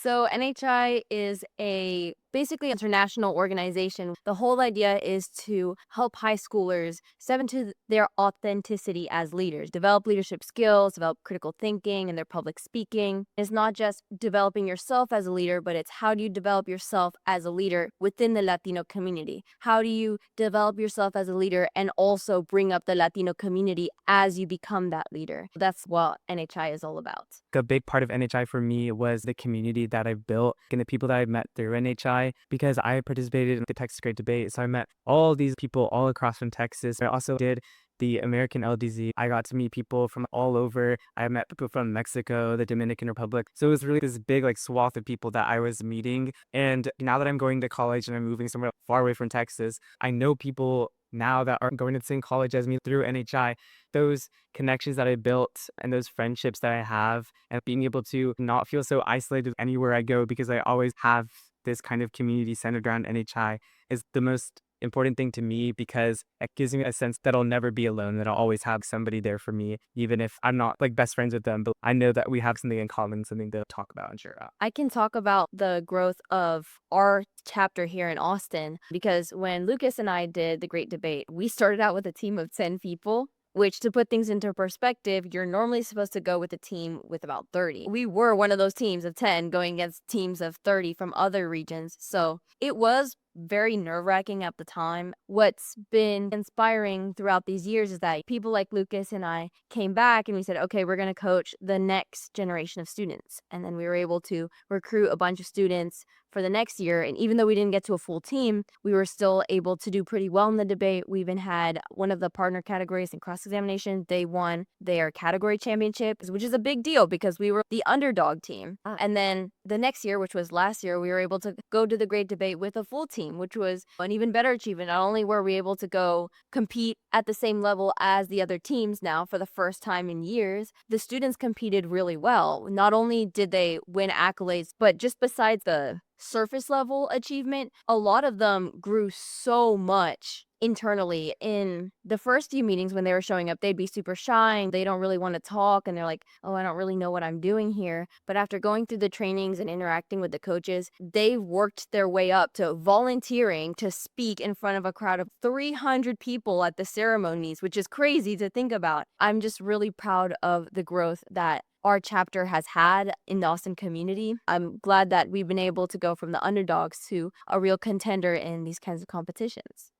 So NHI is a basically international organization. The whole idea is to help high schoolers step into their authenticity as leaders, develop leadership skills, develop critical thinking and their public speaking. It's not just developing yourself as a leader, but it's how do you develop yourself as a leader within the Latino community? How do you develop yourself as a leader and also bring up the Latino community as you become that leader? That's what NHI is all about. A big part of NHI for me was the community that I built and the people that I met through NHI because I participated in the Texas Great Debate. So I met all these people all across from Texas. I also did the American LDZ. I got to meet people from all over. I met people from Mexico, the Dominican Republic. So it was really this big swath of people that I was meeting. And now that I'm going to college and I'm moving somewhere far away from Texas, I know people now that are going to the same college as me through NHI. Those connections that I built and those friendships that I have and being able to not feel so isolated anywhere I go because I always have this kind of community centered around NHI is the most important thing to me because it gives me a sense that I'll never be alone, that I'll always have somebody there for me, even if I'm not best friends with them, but I know that we have something in common, something to talk about and share out. I can talk about the growth of our chapter here in Austin because when Lucas and I did the Great Debate, we started out with a team of 10 people. Which, to put things into perspective, you're normally supposed to go with a team with about 30. We were one of those teams of 10 going against teams of 30 from other regions. So it was very nerve-wracking at the time. What's been inspiring throughout these years is that people like Lucas and I came back and we said, okay, we're going to coach the next generation of students. And then we were able to recruit a bunch of students for the next year. And even though we didn't get to a full team, we were still able to do pretty well in the debate. We even had one of the partner categories in cross-examination. They won their category championship, which is a big deal because we were the underdog team. And then the next year, which was last year, we were able to go to the Great Debate with a full team, which was an even better achievement. Not only were we able to go compete at the same level as the other teams now for the first time in years, the students competed really well. Not only did they win accolades, but just besides the surface level achievement, a lot of them grew so much internally. In the first few meetings when they were showing up, they'd be super shy and they don't really want to talk and they're like, oh, I don't really know what I'm doing here. But after going through the trainings and interacting with the coaches, they worked their way up to volunteering to speak in front of a crowd of 300 people at the ceremonies, which is crazy to think about. I'm just really proud of the growth that our chapter has had in the Austin community. I'm glad that we've been able to go from the underdogs to a real contender in these kinds of competitions.